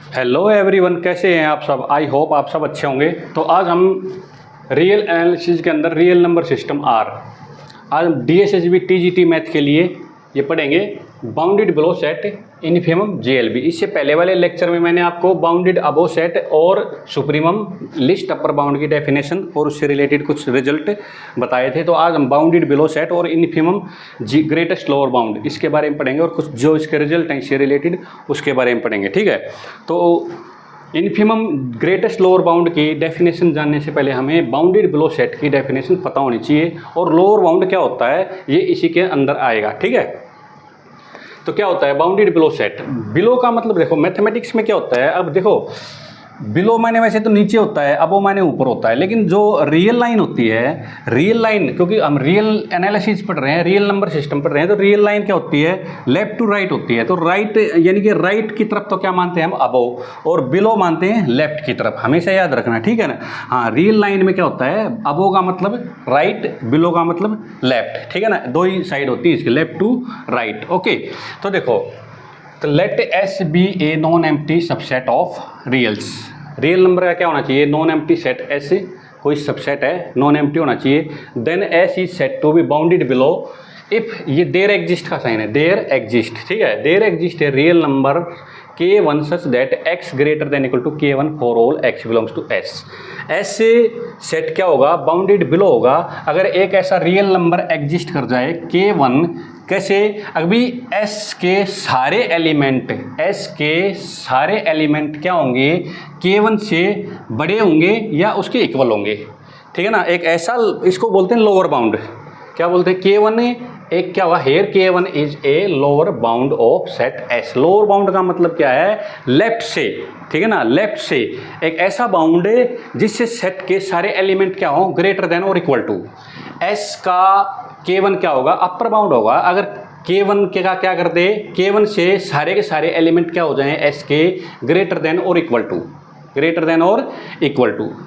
Hello everyone, कैसे हैं आप सब। आई होप आप सब अच्छे होंगे। तो आज हम रियल एनालिसिस के अंदर रियल नंबर सिस्टम आर आज हम DSSB TGT मैथ के लिए ये पढ़ेंगे bounded below set infimum JLB। इससे पहले वाले लेक्चर में मैंने आपको बाउंडेड अबो सेट और सुप्रीमम लिस्ट अपर बाउंड की डेफिनेशन और उससे रिलेटेड कुछ रिजल्ट बताए थे। तो आज हम बाउंडेड बिलो सेट और इनफिमम ग्रेटेस्ट लोअर बाउंड इसके बारे में पढ़ेंगे और कुछ जो इसके रिजल्ट हैं इससे रिलेटेड उसके बारे में पढ़ेंगे। ठीक है, तो इनफिमम ग्रेटेस्ट लोअर बाउंड की डेफिनेशन जानने से पहले हमें बाउंडेड बिलो सेट की डेफिनेशन पता होनी चाहिए और लोअर बाउंड क्या होता है ये इसी के अंदर आएगा। ठीक है, तो क्या होता है बाउंडेड बिलो सेट। बिलो का मतलब देखो मैथमेटिक्स में क्या होता है। अब देखो बिलो माने वैसे तो नीचे होता है, अबो माने ऊपर होता है, लेकिन जो रियल लाइन होती है, रियल लाइन क्योंकि हम रियल एनालिसिस पढ़ रहे हैं, रियल नंबर सिस्टम पढ़ रहे हैं, तो रियल लाइन क्या होती है लेफ्ट टू राइट होती है। तो राइट यानी कि राइट की तरफ तो क्या मानते हैं हम अबो और बिलो मानते हैं लेफ्ट की तरफ, हमेशा याद रखना। ठीक है ना। हाँ, रियल लाइन में क्या होता है अबो का मतलब राइट, बिलो का मतलब लेफ्ट। ठीक है ना, दो ही साइड होती है इसकी, लेफ्ट टू राइट। ओके, तो देखो तो let S be a non empty subset of reals. Real number का क्या होना चाहिए नॉन एम्प्टी सेट, एस कोई सबसेट है नॉन एम्प्टी होना चाहिए। Then S is said to be bounded below if ये देयर एग्जिस्ट का साइन है, देयर एग्जिस्ट। ठीक है, देयर एग्जिस्ट है real number K1 such that x greater than equal to K1 for all x belongs to S। S set क्या होगा bounded below होगा अगर एक ऐसा रियल नंबर एग्जिस्ट कर जाए K1, कैसे अभी S के सारे एलिमेंट क्या होंगे K1 से बड़े होंगे या उसके इक्वल होंगे। ठीक है ना, एक ऐसा इसको बोलते हैं लोअर बाउंड। क्या बोलते हैं K1 एक क्या हुआ here K1 is a lower bound of set S। Lower bound का मतलब क्या है लेफ्ट से। ठीक है ना, लेफ्ट से एक ऐसा बाउंड जिससे सेट के सारे एलिमेंट क्या हो ग्रेटर देन और इक्वल टू S का K1 क्या होगा अपर बाउंड होगा अगर K1 के का क्या कर दे K1 से सारे के सारे एलिमेंट क्या हो जाएं S के ग्रेटर देन और इक्वल टू,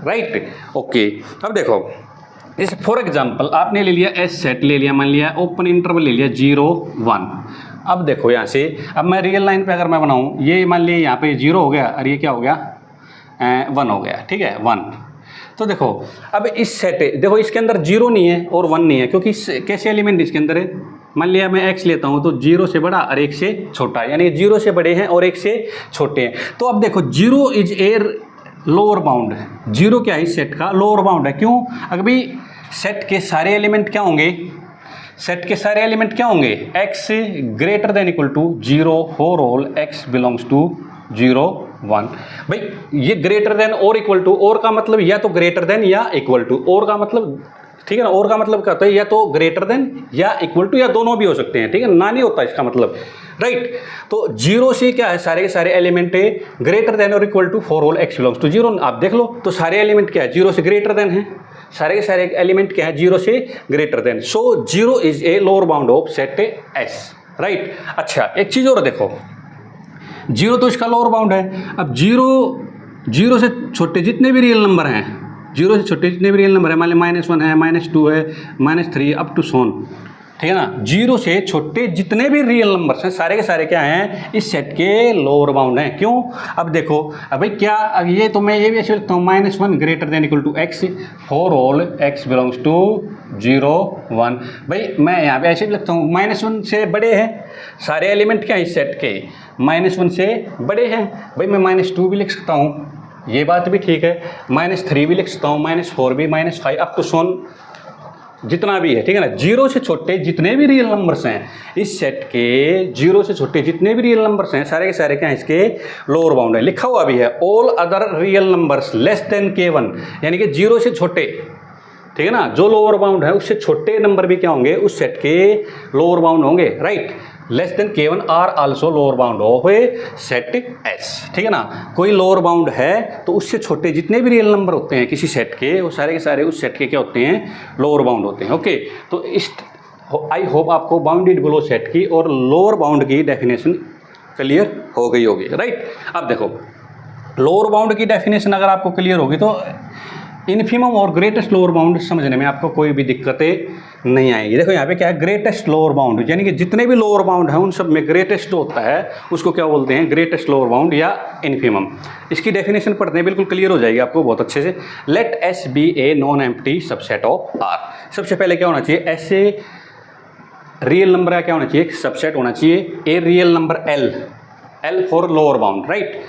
राइट। ओके, अब देखो जैसे फॉर एग्जांपल आपने ले लिया S सेट ले लिया, मान लिया ओपन इंटरवल ले लिया 0 1। अब देखो यहाँ से अब मैं रियल लाइन पे अगर मैं बनाऊँ ये मान लिया यहाँ पे 0 हो गया और ये क्या हो गया 1 हो गया। ठीक है 1। तो देखो अब इस सेट देखो इसके अंदर 0 नहीं है और 1 नहीं है क्योंकि कैसे एलिमेंट इसके अंदर है। मान लिया मैं x लेता हूँ तो 0 से बड़ा और 1 से छोटा, यानी 0 से बड़े हैं और 1 से छोटे हैं। तो अब देखो 0 इज ए लोअर बाउंड है, 0 क्या है इस सेट का लोअर बाउंड है। क्यों अभी सेट के सारे एलिमेंट क्या होंगे x greater than equal to 0 for all x belongs to 0 1। भाई ये ग्रेटर देन और इक्वल टू, और का मतलब या तो ग्रेटर देन या इक्वल टू, और का मतलब ठीक है ना, और का मतलब क्या होता है या तो ग्रेटर देन या इक्वल टू या दोनों भी हो सकते हैं। ठीक है ना, नहीं होता इसका मतलब, राइट। तो 0 से क्या है सारे के सारे एलिमेंट है ग्रेटर देन और equal to for all x belongs to 0। आप देख लो तो सारे एलिमेंट क्या है 0 से ग्रेटर देन है, सारे के सारे एलिमेंट क्या है 0 से greater than. So 0 is a lower bound of set S, right. अच्छा एक चीज़ और देखो 0 तो इसका लोअर बाउंड है। अब 0 से छोटे जितने भी रियल नंबर हैं, 0 से छोटे जितने भी रियल नंबर है मान ली -1 है -2 है -3 अप टू सोन। ठीक है ना, 0 से छोटे जितने भी रियल नंबर्स हैं सारे के सारे क्या हैं इस सेट के लोअर बाउंड हैं। क्यों अब देखो अब भाई क्या अब ये तो मैं ये भी ऐसे लिखता हूँ -1 greater than equal to x for all x belongs to 0 1। भाई मैं यहाँ पे ऐसे भी लिखता हूँ -1 से बड़े हैं सारे एलिमेंट क्या है इस सेट के, -1 से बड़े हैं। भाई मैं -2 भी लिख सकता हूँ, ये बात भी ठीक है, -3 भी लिख सकता हूँ, -4 भी, -5 अप टू सोन जितना भी है। ठीक है ना, 0 से छोटे जितने भी रियल नंबर्स हैं इस सेट के, 0 से छोटे जितने भी रियल नंबर्स हैं सारे के सारे क्या हैं इसके लोअर बाउंड है। लिखा हुआ भी है all other real numbers less than K1, यानी कि 0 से छोटे। ठीक है ना, जो लोअर बाउंड है उससे छोटे नंबर भी क्या होंगे उस सेट के लोअर बाउंड होंगे, right. Less than K1 are also lower bound of a set S। ठीक है ना, कोई लोअर बाउंड है तो उससे छोटे जितने भी रियल नंबर होते हैं किसी सेट के वो सारे के सारे उस सेट के क्या होते हैं लोअर बाउंड होते हैं। ओके, तो इस आई होप आपको बाउंडेड बिलो सेट की और लोअर बाउंड की डेफिनेशन क्लियर हो गई होगी, राइट। अब देखो लोअर बाउंड की डेफिनेशन अगर आपको क्लियर होगी तो इनफिमम और ग्रेटेस्ट लोअर बाउंड समझने में आपको कोई भी दिक्कतें नहीं आएगी। देखो यहाँ पे क्या है, ग्रेटेस्ट लोअर बाउंड, यानी कि जितने भी लोअर बाउंड हैं उन सब में ग्रेटेस्ट होता है, उसको क्या बोलते हैं, ग्रेटेस्ट लोअर बाउंड या इन्फिमम। इसकी डेफिनेशन पढ़ते हैं, बिल्कुल क्लियर हो जाएगी आपको बहुत अच्छे से। Let S be a non empty subset of R. सबसे पहले क्या होना चाहिए, ऐसे रियल नंबर का क्या होना चाहिए, सबसेट होना चाहिए। ए real number L, L for lower bound, right,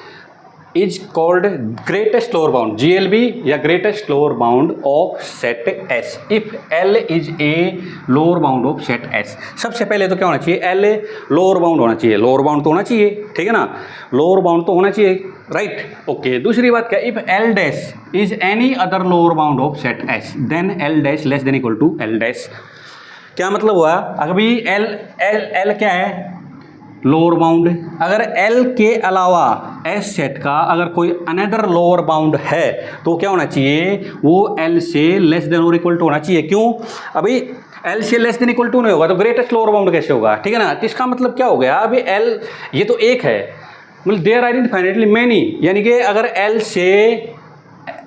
is called greatest lower bound, GLB या greatest lower bound of set S if L is a lower bound of set S। सबसे पहले तो क्या होना चाहिए, L लोअर बाउंड होना चाहिए, lower bound तो होना चाहिए, ठीक है ना, लोअर बाउंड तो होना चाहिए, राइट, ओके। दूसरी बात क्या, if L dash is any other lower bound of set S then L dash less than equal to L dash. क्या मतलब हुआ, अभी L क्या है, लोअर बाउंड। अगर L के अलावा S सेट का अगर कोई अनदर लोअर बाउंड है तो क्या होना चाहिए, वो L से लेस देन और इक्वल टू होना चाहिए। क्यों, अभी L से लेस देन इक्वल टू नहीं होगा तो ग्रेटेस्ट लोअर बाउंड कैसे होगा, ठीक है ना। तो इसका मतलब क्या हो गया, अभी L ये तो एक है, मतलब देयर आर इनफाइनाइटली मैनी, यानी कि अगर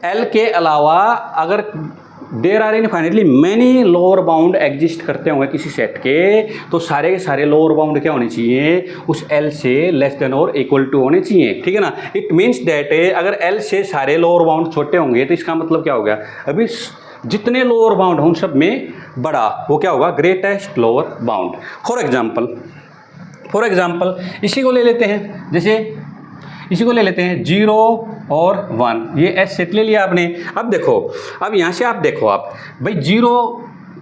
L के अलावा अगर there are infinitely many lower bound exist करते होंगे किसी सेट के, तो सारे के सारे लोअर बाउंड क्या होने चाहिए, उस L से लेस देन और इक्वल टू होने चाहिए, ठीक है ना। इट मीन्स दैट अगर L से सारे लोअर बाउंड छोटे होंगे तो इसका मतलब क्या हो गया, अभी जितने लोअर बाउंड हों उन सब में बड़ा वो क्या होगा, greatest lower bound. For example इसी को ले लेते हैं, जैसे इसी को ले लेते हैं 0 और 1, ये S सेट ले लिया आपने। अब देखो, अब यहाँ से आप देखो, आप भाई 0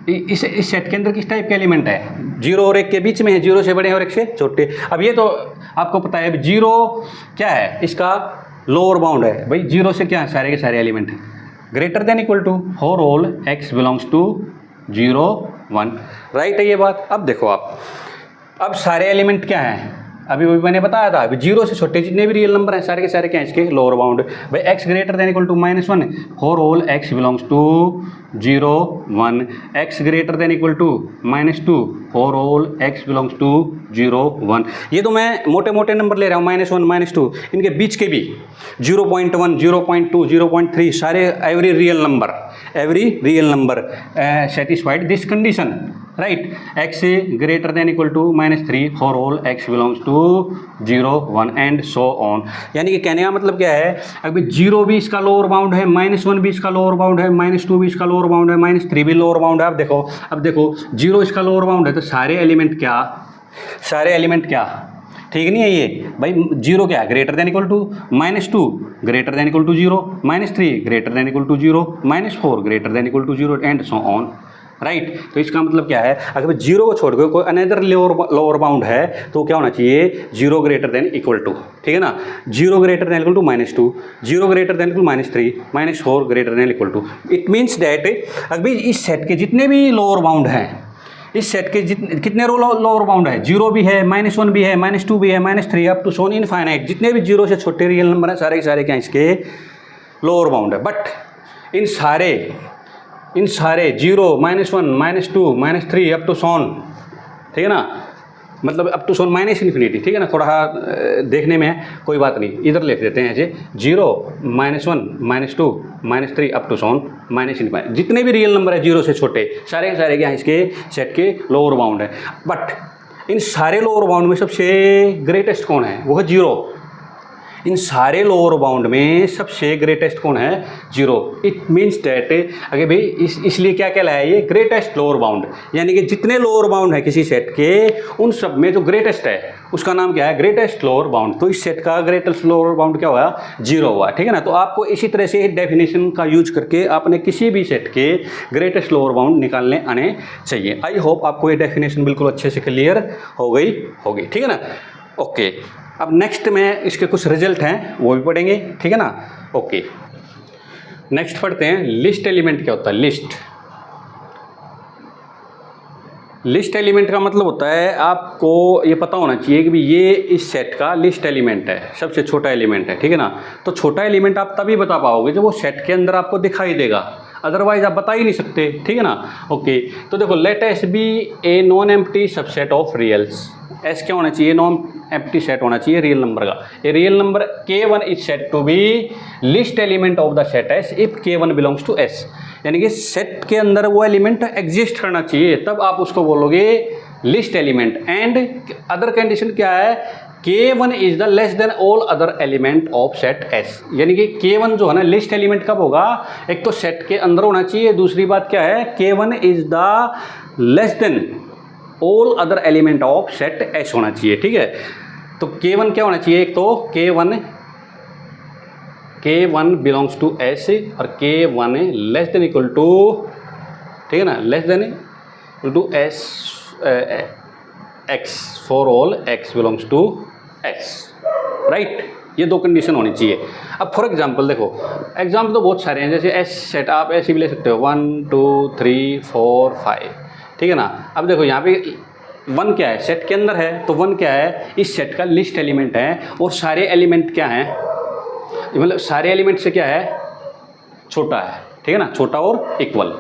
इस सेट के अंदर किस टाइप का एलिमेंट है, 0 और 1 के बीच में है, 0 से बड़े और 1 से छोटे। अब ये तो आपको पता है, अब 0 क्या है, इसका लोअर बाउंड है, भाई 0 से क्या है, सारे के सारे एलिमेंट हैं greater than equal to for all x belongs to 0 1, right है ये बात। अब देखो आप, अब सारे एलिमेंट क्या हैं, अभी मैंने बताया था, अभी 0 से छोटे जितने भी रियल नंबर हैं सारे के सारे क्या हैं, इसके लोअर बाउंड। भाई x greater than equal to -1 for all x belongs to 0 1, x greater than equal to -2 for all x belongs to 0 1। ये तो मैं मोटे मोटे नंबर ले रहा हूँ, -1 -2, इनके बीच के भी 0.1 0.2 0.3 सारे every real number satisfied this condition, right, x greater than equal to -3 for all x belongs to 0 1 and so on. यानी कि कहने का मतलब क्या है, अभी 0 भी इसका लोअर बाउंड है, -1 भी इसका लोअर बाउंड है, -2 भी इसका लोअर बाउंड है, -3 भी लोअर बाउंड है। अब देखो 0 इसका लोअर बाउंड है तो सारे एलिमेंट क्या ठीक नहीं है ये भाई, 0 क्या है, greater than equal to -2 greater than equal to 0, -3 greater than equal to 0, -4 greater than equal to 0 and so on, right. तो इसका मतलब क्या है, अगर 0 को छोड़ के कोई अनदर लोअर बाउंड है तो क्या होना चाहिए, 0 ग्रेटर देन इक्वल टू, ठीक है ना, 0 greater than equal to -2, 0 greater than equal -3, -4 greater than equal to. It means that अभी इस सेट के जितने भी लोअर बाउंड हैं, इस सेट के कितने लोअर बाउंड है, 0 भी है, -1 भी है, -2 भी है, -3 अप टू सोन इनफाइनाइट, जितने भी 0 से छोटे रियल नंबर हैं सारे के सारे क्या इसके लोअर बाउंड है। बट इन सारे 0 -1 -2 -3 अप टू सोन, ठीक है ना, मतलब अप टू सोन -इन्फिनिटी, ठीक है ना, थोड़ा देखने में है, कोई बात नहीं, इधर लिख देते हैं ऐसे 0 -1 -2 -3 अप टू सोन -इन्फिनिटी, जितने भी रियल नंबर है 0 से छोटे सारे के सारे क्या हैं इसके सेट के लोअर बाउंड है। बट इन सारे लोअर बाउंड में सबसे ग्रेटेस्ट कौन है, वो है 0। इन सारे लोअर बाउंड में सबसे ग्रेटेस्ट कौन है, 0। इट मीन्स डैट अगर भाई इसलिए क्या कहलाया ये ग्रेटेस्ट लोअर बाउंड, यानी कि जितने लोअर बाउंड है किसी सेट के उन सब में जो ग्रेटेस्ट है उसका नाम क्या है, ग्रेटेस्ट लोअर बाउंड। तो इस सेट का ग्रेटेस्ट लोअर बाउंड क्या हुआ, 0 हुआ, ठीक है ना। तो आपको इसी तरह से डेफिनेशन का यूज करके आपने किसी भी सेट के ग्रेटेस्ट लोअर बाउंड निकालने आने चाहिए। आई होप आपको ये डेफिनेशन बिल्कुल अच्छे से क्लियर हो गई होगी, ठीक है ना, ओके। अब नेक्स्ट में इसके कुछ रिजल्ट हैं वो भी पढ़ेंगे, ठीक है ना, ओके। नेक्स्ट पढ़ते हैं लिस्ट एलिमेंट क्या होता है। लिस्ट एलिमेंट का मतलब होता है आपको ये पता होना चाहिए कि भी ये इस सेट का लिस्ट एलिमेंट है, सबसे छोटा एलिमेंट है, ठीक है ना। तो छोटा एलिमेंट आप तभी बता पाओगे जब वो सेट के अंदर आपको दिखाई देगा, अदरवाइज आप बता ही नहीं सकते, ठीक है ना, ओके। तो देखो let S be a non empty subset of reals. S क्या होना चाहिए, नॉन एम्प्टी सेट होना चाहिए रियल नंबर का। A real number K1 is said to be least element of the set S if K1 belongs to S. यानी कि set के अंदर वो एलिमेंट एग्जिस्ट करना चाहिए, तब आप उसको बोलोगे list element. And other condition क्या है, K1 is the less than all other element of set S। यानी कि K1 जो है ना लिस्ट एलिमेंट कब होगा, एक तो सेट के अंदर होना चाहिए, दूसरी बात क्या है K1 is the less than all other element of set S होना चाहिए, ठीक है। तो K1 क्या होना चाहिए, एक तो K1 बिलोंग्स टू S और K1 less than equal to, ठीक है ना, less than equal to S X for all X belongs to S, right. ये दो कंडीशन होनी चाहिए। अब फॉर एग्जांपल देखो, एग्जाम्पल तो बहुत सारे हैं, जैसे S सेट आप ऐसे भी ले सकते हो 1 2 3 4 5, ठीक है ना। अब देखो यहाँ पे 1 क्या है, सेट के अंदर है, तो 1 क्या है, इस सेट का लिस्ट एलिमेंट है, और सारे एलिमेंट क्या हैं, मतलब सारे एलिमेंट से क्या है, छोटा है, ठीक है ना, छोटा और इक्वल,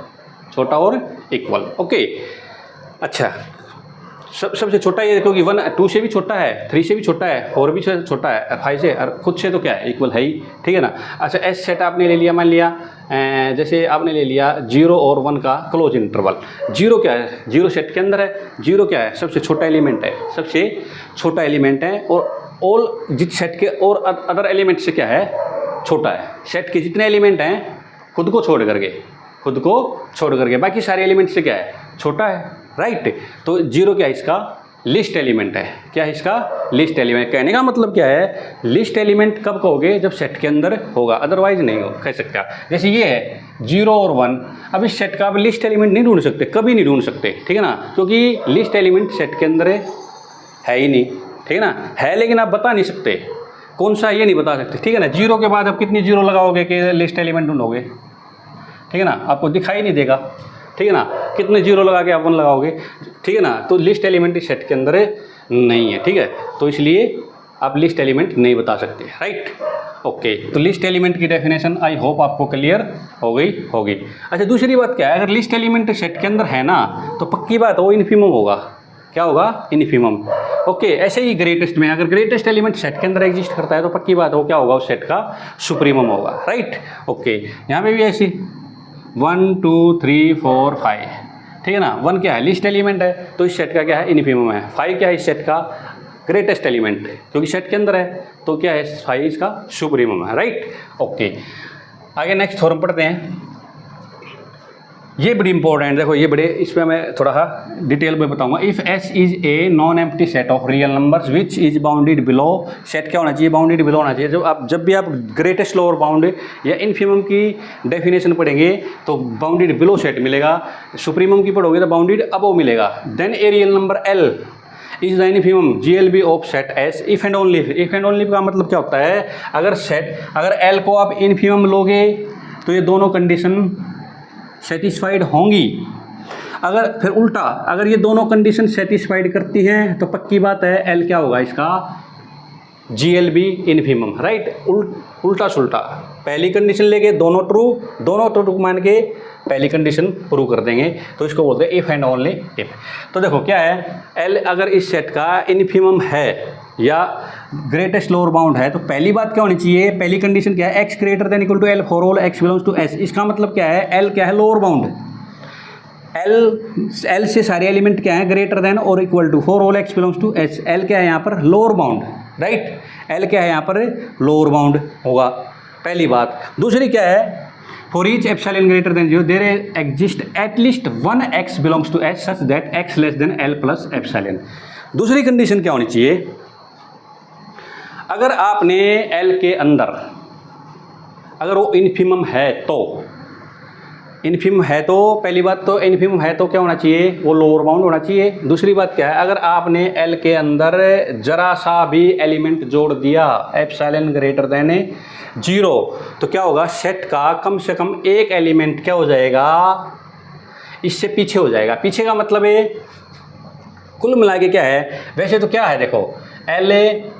छोटा और इक्वल, ओके। अच्छा, सबसे छोटा ये देखो कि 1 2 से भी छोटा है, 3 से भी छोटा है, 4 भी छोटा है, 5 से, और खुद से तो क्या है, इक्वल है ही, ठीक है ना। अच्छा, एस सेट आपने ले लिया, मान लिया जैसे आपने ले लिया 0 और 1 का क्लोज इंटरवल। 0 क्या है, 0 सेट के अंदर है, 0 क्या है, सबसे छोटा एलिमेंट है, सबसे छोटा एलिमेंट है, और ऑल जिस सेट के और अदर एलिमेंट से क्या है, छोटा है। सेट के जितने एलिमेंट हैं खुद को छोड़ करके बाकी सारे एलिमेंट से क्या है, छोटा है, राइट। तो 0 क्या है, इसका लिस्ट एलिमेंट है। क्या है इसका, लिस्ट एलिमेंट। कहने का मतलब क्या है, लिस्ट एलिमेंट कब कहोगे, जब सेट के अंदर होगा, अदरवाइज नहीं हो कह सकता। जैसे ये है 0 और 1, अब इस सेट का आप लिस्ट एलिमेंट नहीं ढूंढ सकते, कभी नहीं ढूंढ सकते, ठीक है ना, क्योंकि लिस्ट एलिमेंट सेट के अंदर है ही नहीं, ठीक है ना। है लेकिन आप बता नहीं सकते कौन सा, ये नहीं बता सकते, ठीक है ना। 0 के बाद आप कितनी 0 लगाओगे कि लिस्ट एलिमेंट ढूंढोगे, ठीक है ना, आपको दिखाई नहीं देगा, ठीक है ना। कितने 0 लगा के आप 1 लगाओगे, ठीक है ना। तो लिस्ट एलिमेंट इस सेट के अंदर नहीं है, ठीक है, तो इसलिए आप लिस्ट एलिमेंट नहीं बता सकते, राइट, ओके। तो लिस्ट एलिमेंट की डेफिनेशन आई होप आपको क्लियर हो गई होगी। अच्छा, दूसरी बात क्या है, अगर लिस्ट एलिमेंट सेट के अंदर है ना, तो पक्की बात वो इन्फिमम होगा। क्या होगा, इन्फिमम, ओके। ऐसे ही ग्रेटेस्ट में, अगर ग्रेटेस्ट एलिमेंट सेट के अंदर एग्जिस्ट करता है, तो पक्की बात वो क्या होगा, उस सेट का सुप्रीमम होगा, राइट, ओके। यहाँ पे भी ऐसी 1 2 3 4 5, ठीक है ना। 1 क्या है, लिस्ट एलिमेंट है, तो इस सेट का क्या है, इन्फिमम है। 5 क्या है, इस सेट का ग्रेटेस्ट एलिमेंट, क्योंकि सेट के अंदर है, तो क्या है, 5 इसका सुप्रीमम है, राइट, ओके। आगे नेक्स्ट थ्योरम पढ़ते हैं। ये बड़ी इंपॉर्टेंट, देखो ये बड़े, इस पर मैं थोड़ा सा डिटेल में बताऊंगा। If S is a non empty set of real numbers which is bounded below, set क्या होना चाहिए, बाउंडेड बिलो होना चाहिए। जब भी आप ग्रेटेस्ट लोअर बाउंड या इन्फिमम की डेफिनेशन पढ़ेंगे तो बाउंडेड बिलो सेट मिलेगा, सुप्रीमम की पढ़ोगे तो बाउंडेड अबव मिलेगा। Then a real number L is the infimum GLB of set S if and only. If and only का मतलब क्या होता है, अगर L को आप इन्फिमम लोगे तो ये दोनों कंडीशन सेटिस्फाइड होंगी। अगर फिर उल्टा, अगर ये दोनों कंडीशन सेटिस्फाइड करती हैं, तो पक्की बात है L क्या होगा, इसका GLB इन्फिमम, राइट। उल्टा सुल्टा, पहली कंडीशन लेके दोनों ट्रू मान के पहली कंडीशन प्रूव कर देंगे, तो इसको बोलते हैं इफ एंड ओनली इफ। तो देखो क्या है, L अगर इस सेट का इन्फिमम है या ग्रेटेस्ट लोअर बाउंड है, तो पहली बात क्या होनी चाहिए, पहली कंडीशन क्या है, X greater than equal to L for all X belongs to S। इसका मतलब क्या है, L क्या है, लोअर बाउंड। L से सारे एलिमेंट क्या है, ग्रेटर देन और equal to for all X belongs to S। L क्या है यहाँ पर, लोअर बाउंड, राइट। L क्या है यहाँ पर, लोअर बाउंड होगा, पहली बात। दूसरी क्या है, for each epsilon greater than 0 there exist at least 1 X belongs to S such that X less than L plus epsilon. दूसरी कंडीशन क्या होनी चाहिए, अगर आपने L के अंदर अगर वो इन्फिमम है तो पहली बात तो इन्फिमम है तो क्या होना चाहिए, वो लोअर बाउंड होना चाहिए। दूसरी बात क्या है, अगर आपने L के अंदर जरा सा भी एलिमेंट जोड़ दिया एप्सिलॉन ग्रेटर देन 0, तो क्या होगा, सेट का कम से कम एक एलिमेंट क्या हो जाएगा, इससे पीछे हो जाएगा। पीछे का मतलब है कुल मिला के क्या है, वैसे तो क्या है देखो, L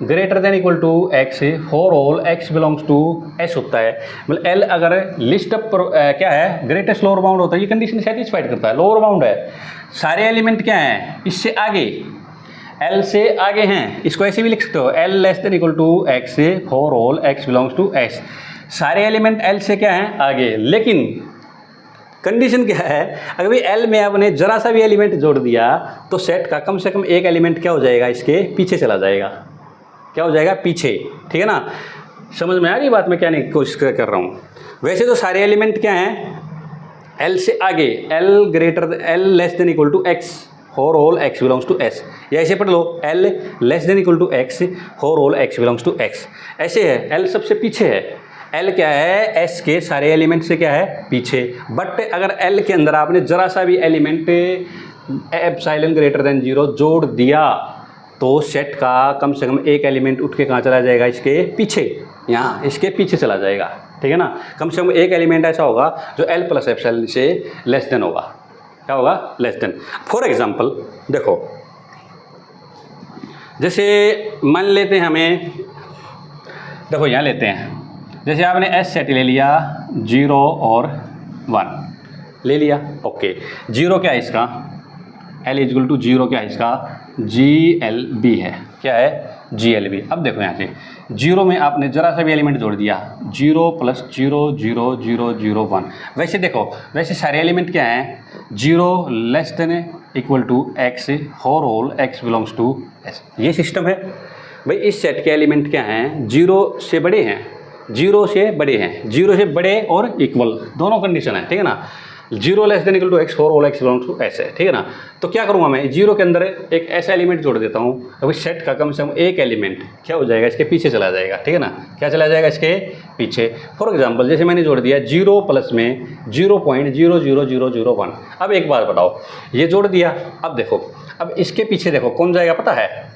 greater than equal to X for all X belongs to S होता है। मतलब L अगर लिस्ट अप क्या है, ग्रेटेस्ट लोअर बाउंड होता है, ये कंडीशन सेटिस्फाइड करता है, लोअर बाउंड है। सारे एलिमेंट क्या हैं, इससे आगे, L से आगे हैं, इसको ऐसे भी लिख सकते हो, L less than equal to X for all X belongs to S। सारे एलिमेंट L से क्या हैं, आगे, लेकिन कंडीशन क्या है, अगर भाई एल में आपने जरा सा भी एलिमेंट जोड़ दिया तो सेट का कम से कम एक एलिमेंट क्या हो जाएगा, इसके पीछे चला जाएगा। क्या हो जाएगा, पीछे। ठीक है ना, समझ में आ रही बात, मैं क्या नहीं कोशिश कर रहा हूँ। वैसे तो सारे एलिमेंट क्या हैं, एल से आगे, L greater L less than equal to x whole whole x belongs to S, या ऐसे पढ़ लो L less than equal to x whole whole x belongs to x. ऐसे है, एल सबसे पीछे है, एल क्या है, एस के सारे एलिमेंट से क्या है, पीछे। बट अगर एल के अंदर आपने जरा सा भी एलिमेंट एप्सिलॉन ग्रेटर देन 0 जोड़ दिया तो सेट का कम से कम एक एलिमेंट उठ के कहाँ चला जाएगा, इसके पीछे, यहाँ इसके पीछे चला जाएगा। ठीक है ना, कम से कम एक एलिमेंट ऐसा होगा जो एल प्लस एप्सिलॉन से लेस देन होगा। क्या होगा, लेस देन। फॉर एग्जांपल देखो, जैसे मान लेते हैं हमें, देखो यहाँ लेते हैं, जैसे आपने एस सेट ले लिया 0 और 1 ले लिया। ओके, 0 क्या है इसका, एल इजल टू 0 क्या है इसका, GLB है। क्या है, GLB। अब देखो यहाँ से 0 में आपने जरा सा भी एलिमेंट जोड़ दिया, 0 + 0 0 0 0 1। वैसे देखो, वैसे सारे एलिमेंट क्या हैं, 0 less than equal to x whole whole x belongs to S. ये सिस्टम है भाई। इस सेट के एलिमेंट क्या हैं, 0 से बड़े हैं, 0 से बड़े हैं, 0 से बड़े और इक्वल दोनों कंडीशन है। ठीक है ना, 0 less than equal to x whole whole x belongs to S है। ठीक है ना, तो क्या करूँगा मैं, 0 के अंदर एक ऐसा एलिमेंट जोड़ देता हूँ, अभी सेट का कम से कम एक एलिमेंट क्या हो जाएगा, इसके पीछे चला जाएगा। ठीक है ना, क्या चला जाएगा, इसके पीछे। फॉर एग्जांपल जैसे मैंने जोड़ दिया 0 प्लस में 0.00001। अब एक बात बताओ, ये जोड़ दिया, अब देखो, अब इसके पीछे देखो कौन जाएगा पता है,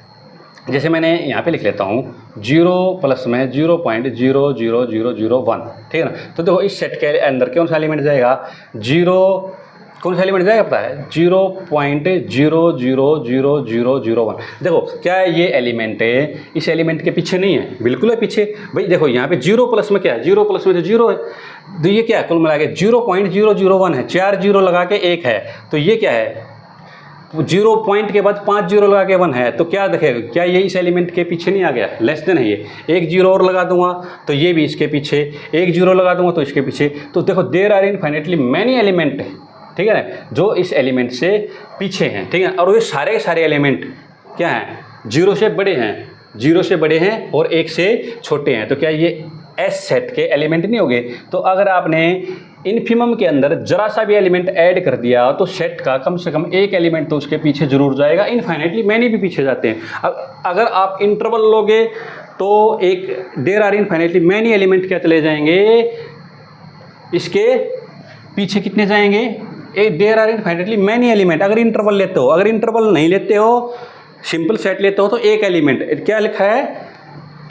जैसे मैंने यहाँ पे लिख लेता हूँ 0 प्लस में 0.00001। ठीक है ना, तो देखो इस सेट के अंदर कौन सा एलिमेंट जाएगा, 0 कौन सा एलिमेंट जाएगा पता है, 0.00001। देखो क्या है, ये एलिमेंट है, इस एलिमेंट के पीछे नहीं है, बिल्कुल है पीछे भाई। देखो यहाँ पे 0 प्लस में क्या है, 0 प्लस में तो 0 है, तो ये क्या है, कुल मिला के 0.001 है, 4 0 लगा के 1 है, तो ये क्या है, 0 पॉइंट के बाद 5 0 लगा के 1 है, तो क्या देखेगा, क्या ये इस एलिमेंट के पीछे नहीं आ गया, लेस देन है ये। एक 0 और लगा दूंगा तो ये भी इसके पीछे, एक 0 लगा दूंगा तो इसके पीछे। तो देखो there are infinitely many element, ठीक है ना, जो इस एलिमेंट से पीछे हैं। ठीक है, और ये सारे के सारे एलिमेंट क्या हैं, 0 से बड़े हैं, 0 से बड़े हैं और 1 से छोटे हैं। तो क्या ये एस सेट के एलिमेंट नहीं होंगे। तो अगर आपने इन्फिमम के अंदर जरा सा भी एलिमेंट ऐड कर दिया तो सेट का कम से कम एक एलिमेंट तो उसके पीछे जरूर जाएगा, इनफाइनेटली मैनी भी पीछे जाते हैं। अब अगर आप इंटरवल लोगे तो एक there are infinitely many element क्या चले जाएंगे, इसके पीछे कितने जाएंगे, एक there are infinitely many element. अगर इंटरवल लेते हो, अगर इंटरवल नहीं लेते हो, सिंपल सेट लेते हो तो एक एलिमेंट, क्या लिखा है,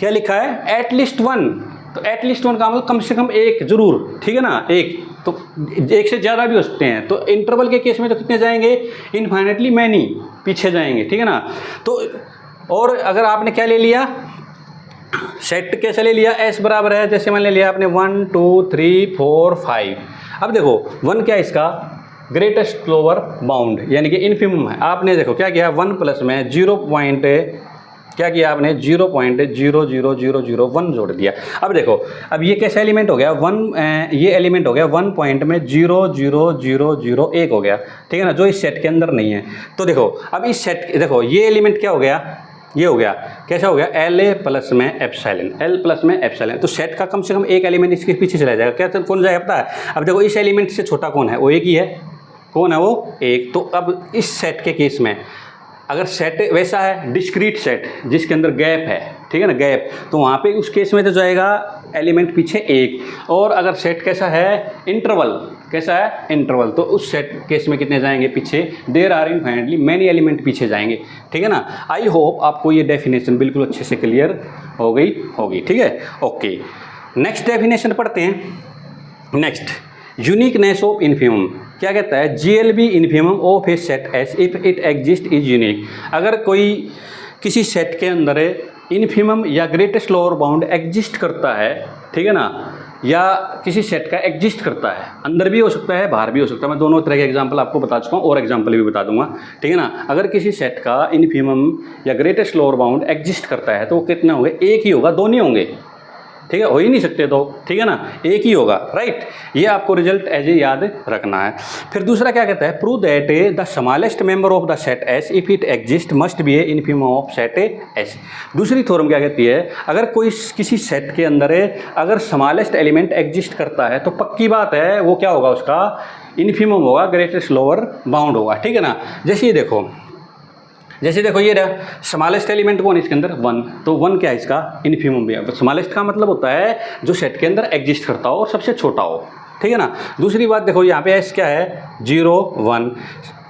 क्या लिखा है, एटलीस्ट 1। तो एटलीस्ट 1 का मतलब कम से कम एक जरूर। ठीक है ना, एक तो एक से ज़्यादा भी हो सकते हैं। तो इंटरवल के केस में तो कितने जाएंगे, इनफाइनेटली मैनी पीछे जाएंगे। ठीक है ना, तो और अगर आपने क्या ले लिया, सेट कैसे ले लिया, एस बराबर है, जैसे मान ले लिया आपने 1 2 3 4 5। अब देखो 1 क्या है इसका, ग्रेटेस्ट लोअर बाउंड यानी कि इन्फिमम है। आपने देखो क्या किया, 1 प्लस में 0 पॉइंट क्या किया आपने, 0.00001 जोड़ दिया। अब देखो, अब ये कैसा एलिमेंट हो गया, 1 ये एलिमेंट हो गया 1 पॉइंट में 0.00001 हो गया। ठीक है ना, जो इस सेट के अंदर नहीं है। तो देखो अब इस सेट, देखो ये एलिमेंट क्या हो गया, ये हो गया, कैसा हो गया, एल प्लस में एप्सिलॉन, एल प्लस में एप्सिलॉन। तो सेट का कम से कम एक एलिमेंट इसके पीछे चला जाएगा। क्या कौन जाएगा पता है, अब देखो इस एलिमेंट से छोटा कौन है, वो एक ही है, कौन है वो, एक। तो अब इस सेट के केस में अगर सेट वैसा है डिस्क्रीट सेट जिसके अंदर गैप है, ठीक है ना, गैप, तो वहाँ पे उस केस में तो जाएगा एलिमेंट पीछे एक। और अगर सेट कैसा है, इंटरवल, कैसा है, इंटरवल, तो उस सेट केस में कितने जाएंगे पीछे, there are infinitely many element पीछे जाएंगे। ठीक है ना, आई होप आपको ये डेफिनेशन बिल्कुल अच्छे से क्लियर हो गई होगी। ठीक है, ओके, नेक्स्ट डेफिनेशन पढ़ते हैं। नेक्स्ट, यूनिकनेस ऑफ इन्फिमम क्या कहता है, GLB infimum of a set S if it exist is unique. अगर कोई किसी सेट के अंदर इन्फिमम या ग्रेटेस्ट लोअर बाउंड एग्जिस्ट करता है, ठीक है ना, या किसी सेट का एग्जिस्ट करता है, अंदर भी हो सकता है बाहर भी हो सकता है, मैं दोनों तरह के एग्जांपल आपको बता चुका हूँ और एग्जांपल भी बता दूंगा। ठीक है ना, अगर किसी सेट का इन्फिमम या ग्रेटेस्ट लोअर बाउंड एग्जिस्ट करता है तो वो कितने होंगे, एक ही होगा, दो नहीं होंगे, ठीक है, हो ही नहीं सकते तो, ठीक है ना, एक ही होगा, राइट। ये आपको रिजल्ट एज ए याद रखना है। फिर दूसरा क्या कहता है, prove that the smallest member of the set S if it exist must be A infimum of set S. दूसरी थ्योरम क्या कहती है, अगर कोई किसी सेट के अंदर अगर स्मॉलेस्ट एलिमेंट एग्जिस्ट करता है तो पक्की बात है वो क्या होगा, उसका इन्फिमम होगा, ग्रेटेस्ट लोअर बाउंड होगा, ठीक है ना। जैसे ये देखो ये रहा स्मॉलेस्ट एलिमेंट कौन है इसके अंदर, 1, तो 1 क्या है इसका इन्फिमम भी है। स्मॉलेस्ट का मतलब होता है जो सेट के अंदर एग्जिस्ट करता हो और सबसे छोटा हो, ठीक है ना। दूसरी बात देखो यहाँ पे एस क्या है, 0 1,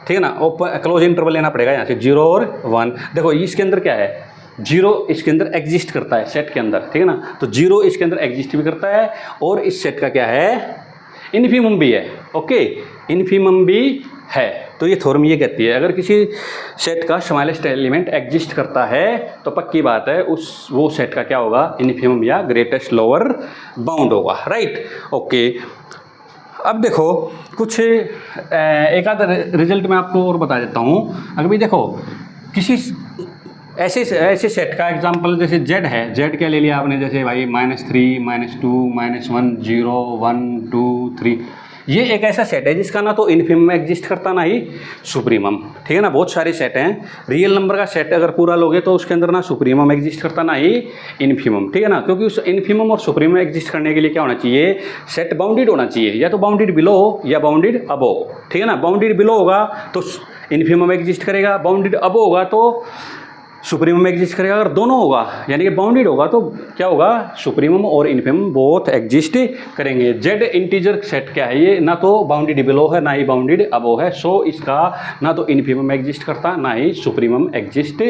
ठीक है ना, ओपन क्लोज इंटरवल लेना पड़ेगा यहाँ से 0 और 1। देखो इसके अंदर क्या है, 0 इसके अंदर एग्जिस्ट करता है सेट के अंदर, ठीक है ना, तो 0 इसके अंदर एग्जिस्ट भी करता है और इस सेट का क्या है, इन्फिमम भी है, ओके, इन्फिमम भी है। तो ये थ्योरम ये कहती है अगर किसी सेट का स्मॉलेस्ट एलिमेंट एग्जिस्ट करता है तो पक्की बात है वो सेट का क्या होगा, इन्फिमम या ग्रेटेस्ट लोअर बाउंड होगा, राइट, ओके। अब देखो कुछ एक आध रिजल्ट मैं आपको और बता देता हूँ। अगर भी देखो किसी ऐसे सेट का एग्जांपल जैसे z है, z क्या ले लिया आपने, जैसे भाई -3 -2 -1 0 1 2 3, ये एक ऐसा सेट है जिसका ना तो इन्फिमम एग्जिस्ट करता ना ही सुप्रीमम, ठीक है ना। बहुत सारे सेट हैं, रियल नंबर का सेट अगर पूरा लोगे तो उसके अंदर ना सुप्रीमम एग्जिस्ट करता ना ही इन्फिमम, ठीक है ना, क्योंकि उस इन्फिमम और सुप्रीमम एग्जिस्ट करने के लिए क्या होना चाहिए, सेट बाउंडेड होना चाहिए, या तो बाउंडेड बिलो या बाउंडेड अबोव, ठीक है ना। बाउंडेड बिलो होगा तो इन्फिमम एग्जिस्ट करेगा, बाउंडेड अबोव होगा तो सुप्रीमम एग्जिस्ट करेगा। अगर दोनों होगा यानी कि बाउंडेड होगा तो क्या होगा, सुप्रीमम और इन्फिमम बोथ एग्जिस्ट करेंगे। जेड इंटीजर सेट क्या है, ये ना तो बाउंडेड बिलो है ना ही बाउंडेड अबोव है, सो इसका ना तो इन्फिमम एग्जिस्ट करता ना ही सुप्रीमम एग्जिस्ट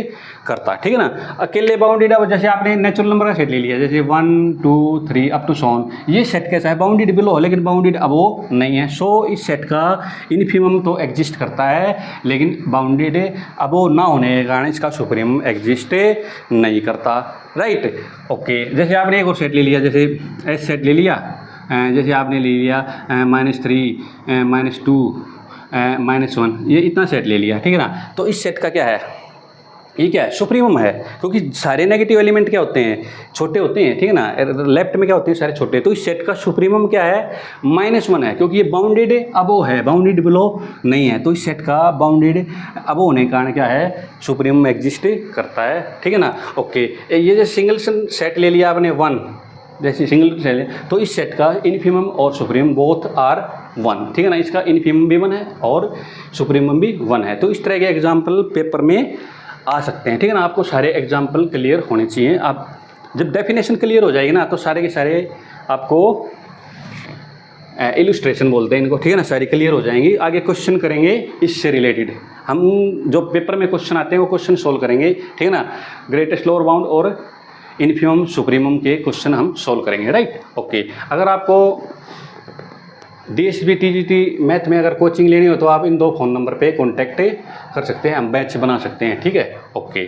करता, ठीक है ना। अकेले बाउंडेड, अब जैसे आपने नेचुरल नंबर का सेट ले लिया जैसे 1 2 3 अप टू सॉन, ये सेट कैसा है, बाउंडेड बिलो है लेकिन बाउंडेड अबोव नहीं है, सो इस सेट का इन्फिमम तो एग्जिस्ट करता है लेकिन बाउंडेड अबोव ना होने के कारण इसका सुप्रीमम एग्जिस्ट नहीं करता, राइट, ओके। जैसे आपने एक और सेट ले लिया, जैसे एस सेट ले लिया, जैसे आपने ले लिया -3 -2 -1, ये इतना सेट ले लिया, ठीक है ना। तो इस सेट का क्या है, ये क्या है, सुप्रीमम है, क्योंकि सारे नेगेटिव एलिमेंट क्या होते हैं, छोटे होते हैं, ठीक है ना। लेफ्ट में क्या होते हैं, सारे छोटे। तो इस सेट का सुप्रीमम क्या है, -1 है, क्योंकि ये बाउंडेड अबोव है, बाउंडेड बिलो नहीं है। तो इस सेट का बाउंडेड अबोव होने के कारण क्या है, सुप्रीमम एग्जिस्ट करता है, ठीक है ना, ओके। ये जो सिंगल सेट ले लिया आपने 1, जैसे सिंगल सेट, तो इस सेट का इन्फिमम और सुप्रीमम बोथ आर 1, ठीक है ना। इसका इन्फिमम भी 1 है और सुप्रीमम भी 1 है। तो इस तरह के एग्जाम्पल पेपर में आ सकते हैं, ठीक है ना। आपको सारे एग्जाम्पल क्लियर होने चाहिए। आप जब डेफिनेशन क्लियर हो जाएगी ना तो सारे के सारे आपको इलस्ट्रेशन बोलते हैं इनको, ठीक है ना, सारी क्लियर हो जाएंगी। आगे क्वेश्चन करेंगे इससे रिलेटेड, हम जो पेपर में क्वेश्चन आते हैं वो क्वेश्चन सोल्व करेंगे, ठीक है ना। ग्रेटेस्ट लोअर बाउंड और इन्फिमम सुप्रीमम के क्वेश्चन हम सोल्व करेंगे, राइट, ओके। अगर आपको DSB TGT मैथ में अगर कोचिंग लेनी हो तो आप इन 2 फ़ोन नंबर पे कांटेक्ट कर सकते हैं, हम बैच बना सकते हैं, ठीक है, ओके।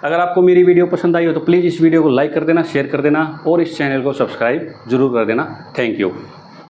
अगर आपको मेरी वीडियो पसंद आई हो तो प्लीज़ इस वीडियो को लाइक कर देना, शेयर कर देना और इस चैनल को सब्सक्राइब जरूर कर देना। Thank you.